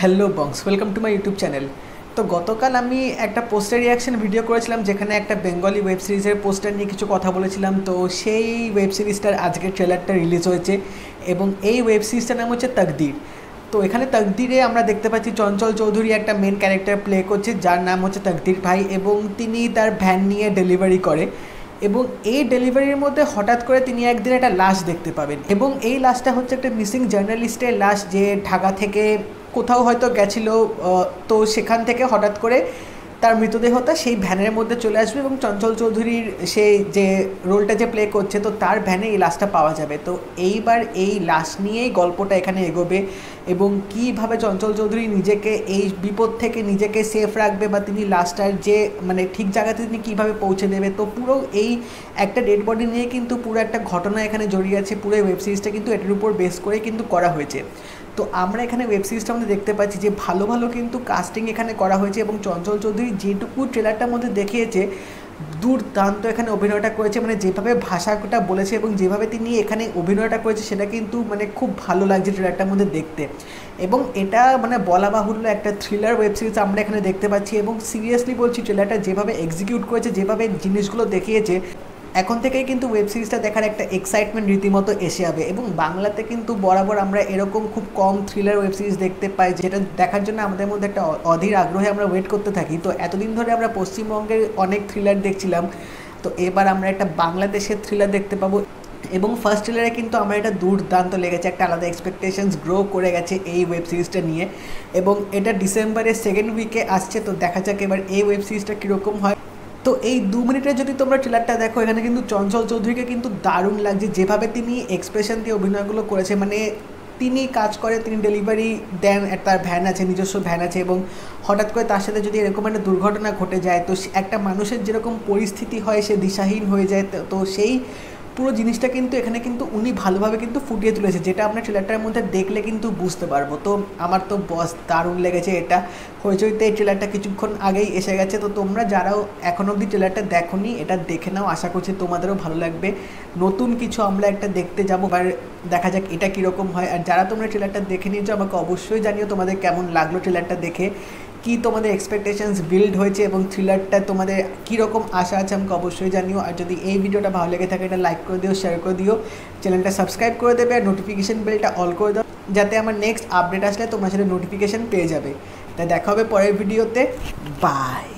Hello বংস, welcome to my YouTube channel. তো গতকাল আমি একটা পোস্টার রিয়াকশন ভিডিও করেছিলাম যেখানে একটা বেঙ্গলি ওয়েব সিরিজের পোস্টার নিয়ে কিছু কথা বলেছিলাম। তো সেই ওয়েব সিরিজটার আজকের ট্রেলারটা রিলিজ হয়েছে এবং এই ওয়েব সিরিজটার নাম হচ্ছে তকদির। তো এখানে তকদিরে আমরা দেখতে পাচ্ছি চঞ্চল চৌধুরী একটা মেন ক্যারেক্টার প্লে করছে যার নাম হচ্ছে তকদির ভাই, এবং তিনি তার ভ্যান নিয়ে ডেলিভারি করে এবং এই ডেলিভারির মধ্যে হঠাৎ করে তিনি একদিন একটা লাশ দেখতে পাবেন এবং এই লাশটা হচ্ছে একটা মিসিং জার্নালিস্টের লাশ, যে ঢাকা থেকে কোথাও হয়তো গেছিলো। তো সেখান থেকে হঠাৎ করে তার মৃতদেহটা সেই ভ্যানের মধ্যে চলে আসবে এবং চঞ্চল চৌধুরীর সেই যে রোলটা যে প্লে করছে, তো তার ভ্যানে এই লাশটা পাওয়া যাবে। তো এইবার এই লাশ নিয়েই গল্পটা এখানে এগোবে এবং কীভাবে চঞ্চল চৌধুরী নিজেকে এই বিপদ থেকে নিজেকে সেফ রাখবে বা তিনি লাশটার যে মানে ঠিক জায়গাতে তিনি কীভাবে পৌঁছে দেবে। তো পুরো এই একটা ডেড বডি নিয়ে কিন্তু পুরো একটা ঘটনা এখানে জড়িয়ে আছে। পুরো ওয়েব সিরিজটা কিন্তু এটার উপর বেস করে কিন্তু করা হয়েছে। তো আমরা এখানে ওয়েব সিরিজটার মধ্যে দেখতে পাচ্ছি যে ভালো ভালো কিন্তু কাস্টিং এখানে করা হয়েছে এবং চঞ্চল চৌধুরী যেটুকু ট্রেলারটার মধ্যে দেখিয়েছে দুর্দান্ত এখানে অভিনয়টা করেছে। মানে যেভাবে ভাষাটা বলেছে এবং যেভাবে তিনি এখানে অভিনয়টা করেছে সেটা কিন্তু মানে খুব ভালো লাগছে ট্রেলারটার মধ্যে দেখতে। এবং এটা মানে বলা বাহুল্য একটা থ্রিলার ওয়েব সিরিজ আমরা এখানে দেখতে পাচ্ছি এবং সিরিয়াসলি বলছি ট্রেলারটা যেভাবে এক্সিকিউট করেছে, যেভাবে জিনিসগুলো দেখিয়েছে, এখন থেকেই কিন্তু ওয়েব সিরিজটা দেখার একটা এক্সাইটমেন্ট রীতিমতো এসে যাবে। এবং বাংলাতে কিন্তু বরাবর আমরা এরকম খুব কম থ্রিলার ওয়েব সিরিজ দেখতে পাই, যেটা দেখার জন্য আমাদের মধ্যে একটা অধীর আগ্রহে আমরা ওয়েট করতে থাকি। তো এতদিন ধরে আমরা পশ্চিমবঙ্গের অনেক থ্রিলার দেখছিলাম, তো এবার আমরা একটা বাংলাদেশের থ্রিলার দেখতে পাবো। এবং ফার্স্ট ট্রেলারে কিন্তু আমার এটা দুর্দান্ত লেগেছে, একটা আলাদা এক্সপেকটেশনস গ্রো করে গেছে এই ওয়েব সিরিজটা নিয়ে। এবং এটা ডিসেম্বরের সেকেন্ড উইকে আসছে, তো দেখা যাক এবার এই ওয়েব সিরিজটা কীরকম হয়। তো এই 2 মিনিটে যদি তোমরা ট্রেলারটা দেখো, এখানে কিন্তু চঞ্চল চৌধুরীকে কিন্তু দারুণ লাগছে যেভাবে তিনি এক্সপ্রেশন দিয়ে অভিনয়গুলো করেছে। মানে তিনি কাজ করে, তিনি ডেলিভারি দেন, তার ভ্যান আছে, নিজস্ব ভ্যান আছে, এবং হঠাৎ করে তার সাথে যদি এরকম একটা দুর্ঘটনা ঘটে যায় তো একটা মানুষের যেরকম পরিস্থিতি হয়, সে দিশাহীন হয়ে যায়। তো সেই পুরো জিনিসটা কিন্তু এখানে কিন্তু উনি ভালোভাবে কিন্তু ফুটিয়ে তুলেছে, যেটা আমরা ট্রেলারটার মধ্যে দেখলে কিন্তু বুঝতে পারবো। তো আমার তো বস দারুণ লেগেছে এটা। হইচইতে এই ট্রেলারটা কিছুক্ষণ আগেই এসে গেছে, তো তোমরা যারাও এখনও অবধি ট্রেলারটা দেখোনি এটা দেখে নাও, আশা করছি তোমাদেরও ভালো লাগবে। নতুন কিছু আমরা একটা দেখতে যাবো, আর দেখা যাক এটা কীরকম হয়। আর যারা তোমরা ট্রেলারটা দেখে নিয়েছো আমাকে অবশ্যই জানিও তোমাদের কেমন লাগলো ট্রেলারটা দেখে, কি তোমাদের এক্সপেকটেশনস বিল্ড হয়েছে এবং থ্রিলারটা তোমাদের কীরকম আশা আছে আমাকে অবশ্যই জানিও। আর যদি এই ভিডিওটা ভালো লেগে থাকে এটা লাইক করে দিও, শেয়ার করে দিও, চ্যানেলটা সাবস্ক্রাইব করে দেবে আর নোটিফিকেশান বেলটা অল করে দাও, যাতে আমার নেক্সট আপডেট আসলে তোমরা সেটা নোটিফিকেশান পেয়ে যাবে। তাই দেখা হবে পরের ভিডিওতে। বাই।